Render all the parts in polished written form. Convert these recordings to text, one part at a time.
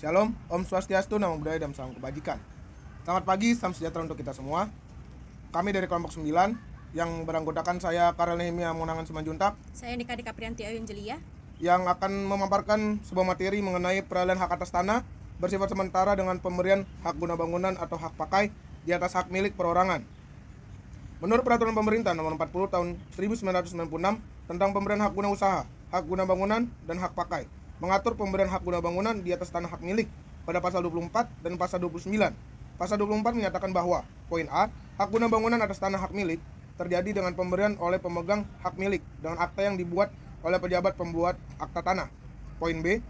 Shalom, Om Swastiastu, Namo Buddhaya, dan Salam Kebajikan. Selamat pagi, salam sejahtera untuk kita semua. Kami dari kelompok 9 yang beranggotakan saya Karel Nehemia Monangan Simanjuntak, Saya Nika Dika Priyanti Ayunjelia yang akan memaparkan sebuah materi mengenai peralihan hak atas tanah bersifat sementara dengan pemberian hak guna bangunan atau hak pakai di atas hak milik perorangan. Menurut Peraturan Pemerintah Nomor 40 Tahun 1996 tentang pemberian hak guna usaha, hak guna bangunan, dan hak pakai, mengatur pemberian hak guna bangunan di atas tanah hak milik pada pasal 24 dan pasal 29. Pasal 24 menyatakan bahwa, poin A, hak guna bangunan atas tanah hak milik terjadi dengan pemberian oleh pemegang hak milik dengan akta yang dibuat oleh pejabat pembuat akta tanah. Poin B,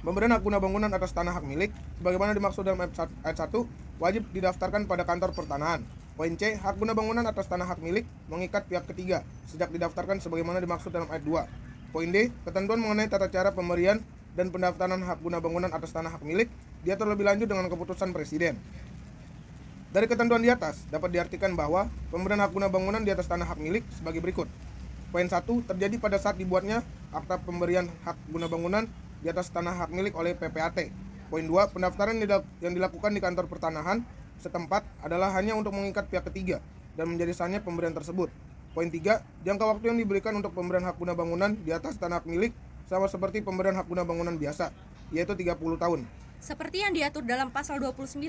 pemberian hak guna bangunan atas tanah hak milik sebagaimana dimaksud dalam ayat 1 wajib didaftarkan pada kantor pertanahan. Poin C, hak guna bangunan atas tanah hak milik mengikat pihak ketiga sejak didaftarkan sebagaimana dimaksud dalam ayat 2. Poin D, ketentuan mengenai tata cara pemberian dan pendaftaran hak guna bangunan atas tanah hak milik diatur lebih lanjut dengan keputusan Presiden. Dari ketentuan di atas dapat diartikan bahwa pemberian hak guna bangunan di atas tanah hak milik sebagai berikut. Poin 1, terjadi pada saat dibuatnya akta pemberian hak guna bangunan di atas tanah hak milik oleh PPAT. Poin 2, pendaftaran yang dilakukan di kantor pertanahan setempat adalah hanya untuk mengikat pihak ketiga dan menjadi sahnya pemberian tersebut. Poin 3, jangka waktu yang diberikan untuk pemberian hak guna bangunan di atas tanah hak milik sama seperti pemberian hak guna bangunan biasa, yaitu 30 tahun. seperti yang diatur dalam pasal 29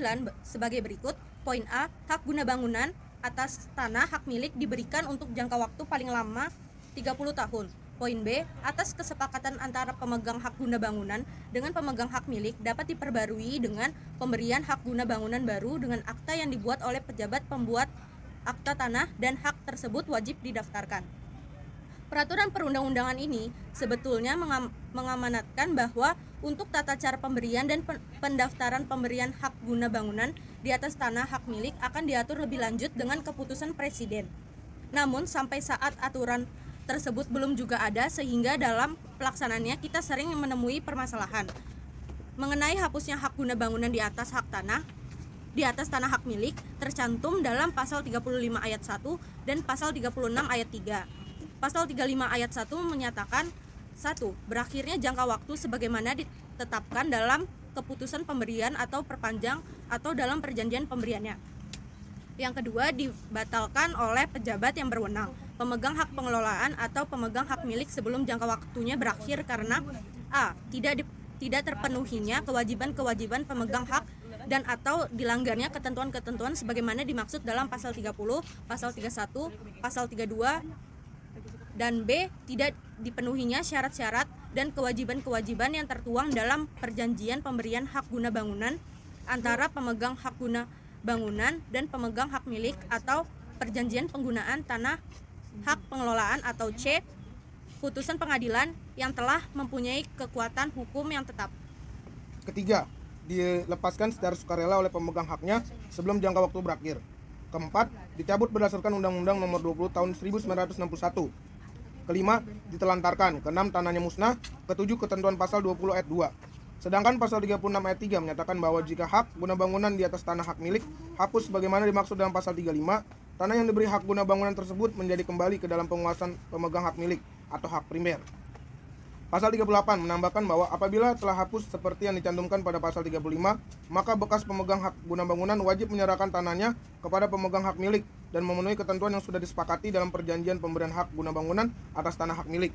sebagai berikut. Poin A, hak guna bangunan atas tanah hak milik diberikan untuk jangka waktu paling lama 30 tahun. Poin B, atas kesepakatan antara pemegang hak guna bangunan dengan pemegang hak milik dapat diperbarui dengan pemberian hak guna bangunan baru dengan akta yang dibuat oleh pejabat pembuat akta tanah dan hak tersebut wajib didaftarkan. Peraturan perundang-undangan ini sebetulnya mengamanatkan bahwa untuk tata cara pemberian dan pendaftaran pemberian hak guna bangunan di atas tanah hak milik akan diatur lebih lanjut dengan keputusan Presiden. Namun sampai saat aturan tersebut belum juga ada, sehingga dalam pelaksanaannya kita sering menemui permasalahan mengenai hapusnya hak guna bangunan di atas tanah hak milik tercantum dalam pasal 35 ayat 1 dan pasal 36 ayat 3. Pasal 35 ayat 1 menyatakan 1. Berakhirnya jangka waktu sebagaimana ditetapkan dalam keputusan pemberian atau perpanjang atau dalam perjanjian pemberiannya. Yang kedua, dibatalkan oleh pejabat yang berwenang, pemegang hak pengelolaan atau pemegang hak milik sebelum jangka waktunya berakhir karena A. Tidak terpenuhinya kewajiban-kewajiban pemegang hak dan atau dilanggarnya ketentuan-ketentuan sebagaimana dimaksud dalam pasal 30, pasal 31, pasal 32, dan B. Tidak dipenuhinya syarat-syarat dan kewajiban-kewajiban yang tertuang dalam perjanjian pemberian hak guna bangunan antara pemegang hak guna bangunan dan pemegang hak milik atau perjanjian penggunaan tanah hak pengelolaan atau C. Putusan pengadilan yang telah mempunyai kekuatan hukum yang tetap. Ketiga, dilepaskan secara sukarela oleh pemegang haknya sebelum jangka waktu berakhir. Keempat, dicabut berdasarkan Undang-Undang Nomor 20 Tahun 1961. Kelima, ditelantarkan. Keenam, tanahnya musnah. Ketujuh, ketentuan pasal 20 ayat 2. Sedangkan pasal 36 ayat 3 menyatakan bahwa jika hak guna bangunan di atas tanah hak milik hapus sebagaimana dimaksud dalam pasal 35, tanah yang diberi hak guna bangunan tersebut menjadi kembali ke dalam penguasaan pemegang hak milik atau hak primer. Pasal 38 menambahkan bahwa apabila telah hapus seperti yang dicantumkan pada pasal 35, maka bekas pemegang hak guna bangunan wajib menyerahkan tanahnya kepada pemegang hak milik dan memenuhi ketentuan yang sudah disepakati dalam perjanjian pemberian hak guna bangunan atas tanah hak milik.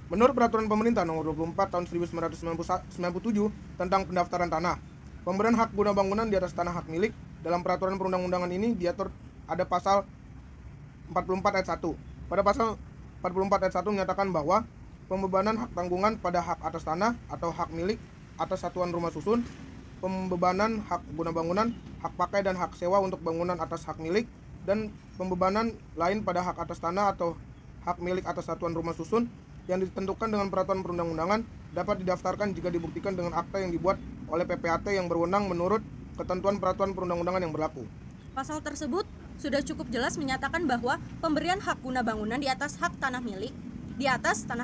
Menurut Peraturan Pemerintah Nomor 24 Tahun 1997 tentang pendaftaran tanah, pemberian hak guna bangunan di atas tanah hak milik dalam peraturan perundang-undangan ini diatur ada pasal 44 ayat 1. Pada pasal 44 ayat 1 menyatakan bahwa pembebanan hak tanggungan pada hak atas tanah atau hak milik atas satuan rumah susun, pembebanan hak guna bangunan, hak pakai dan hak sewa untuk bangunan atas hak milik, dan pembebanan lain pada hak atas tanah atau hak milik atas satuan rumah susun yang ditentukan dengan peraturan perundang-undangan dapat didaftarkan jika dibuktikan dengan akta yang dibuat oleh PPAT yang berwenang menurut ketentuan peraturan perundang-undangan yang berlaku. Pasal tersebut sudah cukup jelas menyatakan bahwa pemberian hak guna bangunan di atas tanah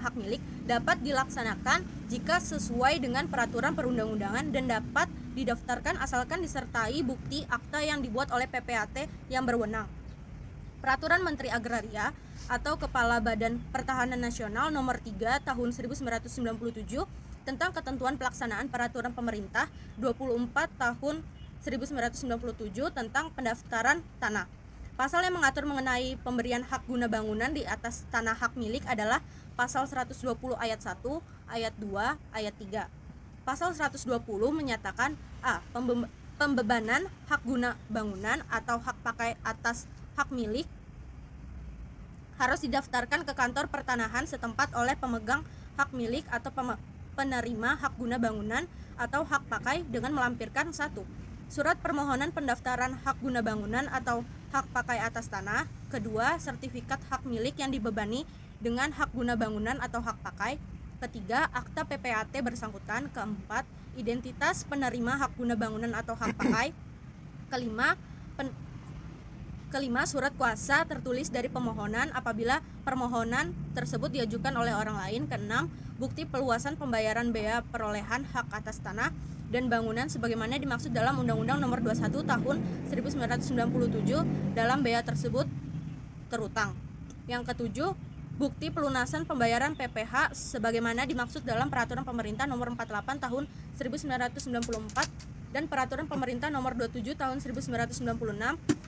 hak milik dapat dilaksanakan jika sesuai dengan peraturan perundang-undangan dan dapat didaftarkan asalkan disertai bukti akta yang dibuat oleh PPAT yang berwenang. Peraturan Menteri Agraria atau Kepala Badan Pertahanan Nasional Nomor 3 Tahun 1997 tentang ketentuan pelaksanaan peraturan pemerintah 24 tahun 1997 tentang pendaftaran tanah. Pasal yang mengatur mengenai pemberian hak guna bangunan di atas tanah hak milik adalah Pasal 120 ayat 1, ayat 2, ayat 3. Pasal 120 menyatakan A. Pembebanan hak guna bangunan atau hak pakai atas hak milik harus didaftarkan ke kantor pertanahan setempat oleh pemegang hak milik atau penerima hak guna bangunan atau hak pakai dengan melampirkan 1. Surat permohonan pendaftaran hak guna bangunan atau hak pakai atas tanah. 2. Sertifikat hak milik yang dibebani dengan hak guna bangunan atau hak pakai. 3. Akta PPAT bersangkutan. 4. Identitas penerima hak guna bangunan atau hak pakai. 5. Surat kuasa tertulis dari pemohonan apabila permohonan tersebut diajukan oleh orang lain. 6. Bukti peluasan pembayaran bea perolehan hak atas tanah dan bangunan sebagaimana dimaksud dalam Undang-Undang Nomor 21 Tahun 1997 dalam bea tersebut terutang. Yang ketujuh, bukti pelunasan pembayaran PPh sebagaimana dimaksud dalam Peraturan Pemerintah Nomor 48 Tahun 1994 dan Peraturan Pemerintah Nomor 27 Tahun 1996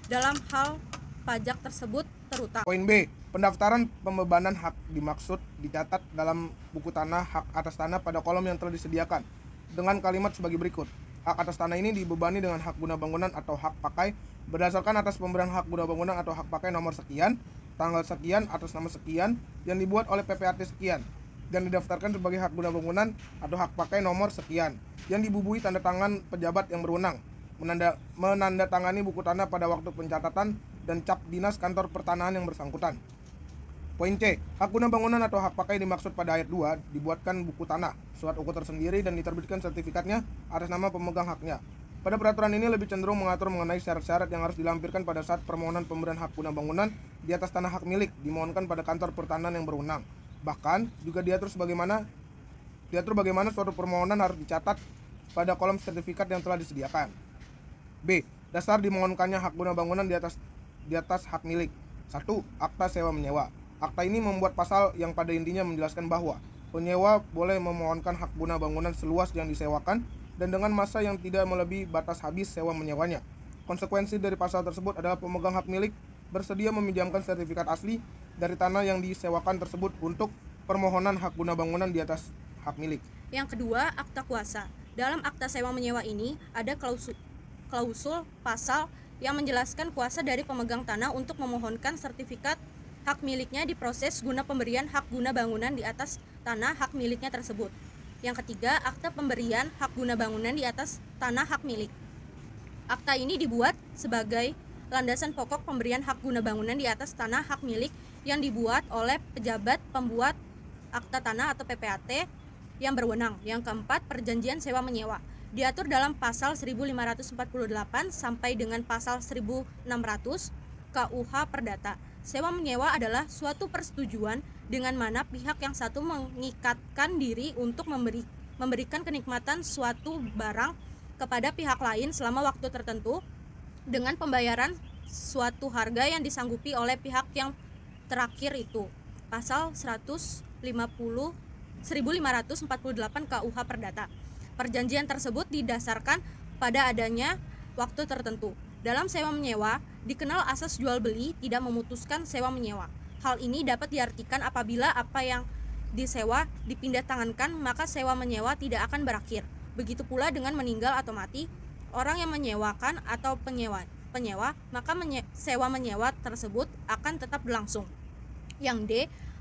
dalam hal pajak tersebut terutang. Poin B. Pendaftaran pembebanan hak dimaksud dicatat dalam buku tanah hak atas tanah pada kolom yang telah disediakan dengan kalimat sebagai berikut. Hak atas tanah ini dibebani dengan hak guna bangunan atau hak pakai berdasarkan atas pemberian hak guna bangunan atau hak pakai nomor sekian, tanggal sekian, atas nama sekian yang dibuat oleh PPAT sekian dan didaftarkan sebagai hak guna bangunan atau hak pakai nomor sekian yang dibubui tanda tangan pejabat yang berwenang menandatangani buku tanah pada waktu pencatatan dan cap dinas kantor pertanahan yang bersangkutan. Poin C. Hak guna bangunan atau hak pakai dimaksud pada ayat 2 dibuatkan buku tanah, surat ukur tersendiri dan diterbitkan sertifikatnya atas nama pemegang haknya. Pada peraturan ini lebih cenderung mengatur mengenai syarat-syarat yang harus dilampirkan pada saat permohonan pemberian hak guna bangunan di atas tanah hak milik dimohonkan pada kantor pertanahan yang berwenang. Bahkan juga diatur bagaimana suatu permohonan harus dicatat pada kolom sertifikat yang telah disediakan. B. Dasar dimohonkannya hak guna bangunan di atas hak milik. 1. Akta sewa menyewa. Akta ini membuat pasal yang pada intinya menjelaskan bahwa penyewa boleh memohonkan hak guna bangunan seluas yang disewakan dan dengan masa yang tidak melebihi batas habis sewa menyewanya. Konsekuensi dari pasal tersebut adalah pemegang hak milik bersedia meminjamkan sertifikat asli dari tanah yang disewakan tersebut untuk permohonan hak guna bangunan di atas hak milik. Yang kedua, akta kuasa. Dalam akta sewa menyewa ini ada klausul pasal yang menjelaskan kuasa dari pemegang tanah untuk memohonkan sertifikat hak miliknya di proses guna pemberian hak guna bangunan di atas tanah hak miliknya tersebut. Yang ketiga, akta pemberian hak guna bangunan di atas tanah hak milik. Akta ini dibuat sebagai landasan pokok pemberian hak guna bangunan di atas tanah hak milik yang dibuat oleh pejabat pembuat akta tanah atau PPAT yang berwenang. Yang keempat, perjanjian sewa menyewa. Diatur dalam pasal 1548 sampai dengan pasal 1600 KUH Perdata. Sewa menyewa adalah suatu persetujuan dengan mana pihak yang satu mengikatkan diri untuk memberikan kenikmatan suatu barang kepada pihak lain selama waktu tertentu dengan pembayaran suatu harga yang disanggupi oleh pihak yang terakhir itu. Pasal 1548 KUH Perdata. Perjanjian tersebut didasarkan pada adanya waktu tertentu. Dalam sewa menyewa, dikenal asas jual beli tidak memutuskan sewa menyewa. Hal ini dapat diartikan apabila apa yang disewa dipindah tangankan, maka sewa menyewa tidak akan berakhir. Begitu pula dengan meninggal atau mati orang yang menyewakan atau penyewa, maka sewa menyewa tersebut akan tetap berlangsung. Yang D.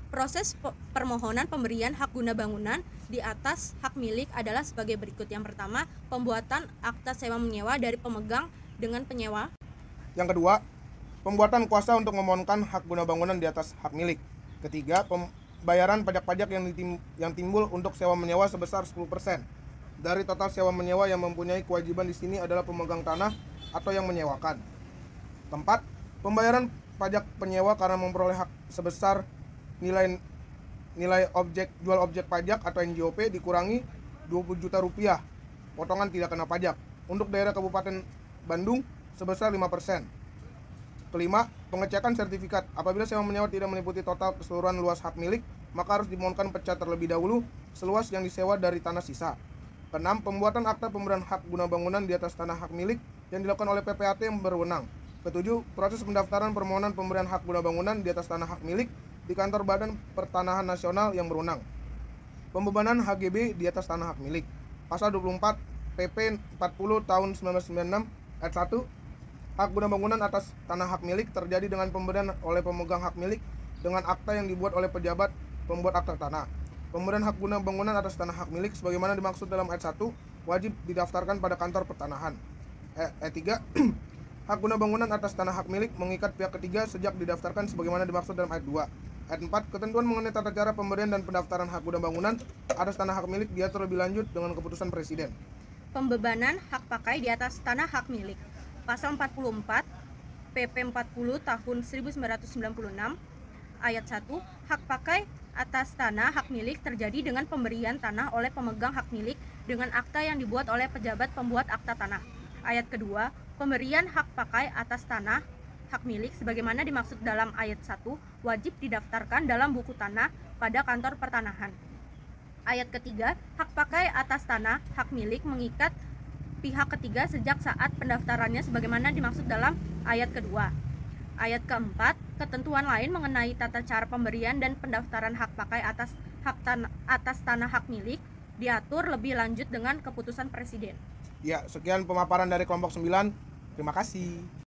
Proses permohonan pemberian hak guna bangunan di atas hak milik adalah sebagai berikut. Yang pertama, pembuatan akta sewa menyewa dari pemegang dengan penyewa. Yang kedua, pembuatan kuasa untuk memohonkan hak guna bangunan di atas hak milik. Ketiga, pembayaran pajak-pajak yang timbul untuk sewa menyewa sebesar 10% dari total sewa menyewa yang mempunyai kewajiban di sini adalah pemegang tanah atau yang menyewakan. Keempat, pembayaran pajak penyewa karena memperoleh hak sebesar nilai jual objek pajak atau NJOP dikurangi 20 juta rupiah, potongan tidak kena pajak. Untuk daerah Kabupaten Bandung sebesar 5%. Kelima, pengecekan sertifikat. Apabila sewa menyewa tidak meliputi total keseluruhan luas hak milik maka harus dimohonkan pecah terlebih dahulu seluas yang disewa dari tanah sisa. Keenam, pembuatan akta pemberian hak guna bangunan di atas tanah hak milik yang dilakukan oleh PPAT yang berwenang. Ketujuh, proses pendaftaran permohonan pemberian hak guna bangunan di atas tanah hak milik di kantor Badan Pertanahan Nasional yang berwenang. Pembebanan HGB di atas tanah hak milik. Pasal 24 PP 40 tahun 1996 ayat 1, hak guna bangunan atas tanah hak milik terjadi dengan pemberian oleh pemegang hak milik dengan akta yang dibuat oleh pejabat pembuat akta tanah. Pemberian hak guna bangunan atas tanah hak milik sebagaimana dimaksud dalam ayat 1 wajib didaftarkan pada kantor pertanahan. Ayat 3, hak guna bangunan atas tanah hak milik mengikat pihak ketiga sejak didaftarkan sebagaimana dimaksud dalam ayat 2. Ayat 4, ketentuan mengenai tata cara pemberian dan pendaftaran hak guna bangunan atas tanah hak milik diatur lebih lanjut dengan keputusan Presiden. Pembebanan hak pakai di atas tanah hak milik. Pasal 44 PP 40 tahun 1996 ayat 1, hak pakai atas tanah hak milik terjadi dengan pemberian tanah oleh pemegang hak milik dengan akta yang dibuat oleh pejabat pembuat akta tanah. Ayat kedua, pemberian hak pakai atas tanah hak milik sebagaimana dimaksud dalam ayat 1 wajib didaftarkan dalam buku tanah pada kantor pertanahan. Ayat ketiga, hak pakai atas tanah hak milik mengikat pihak ketiga sejak saat pendaftarannya sebagaimana dimaksud dalam ayat kedua. Ayat keempat, ketentuan lain mengenai tata cara pemberian dan pendaftaran hak pakai atas tanah hak milik diatur lebih lanjut dengan keputusan Presiden. Ya, sekian pemaparan dari kelompok 9. Terima kasih.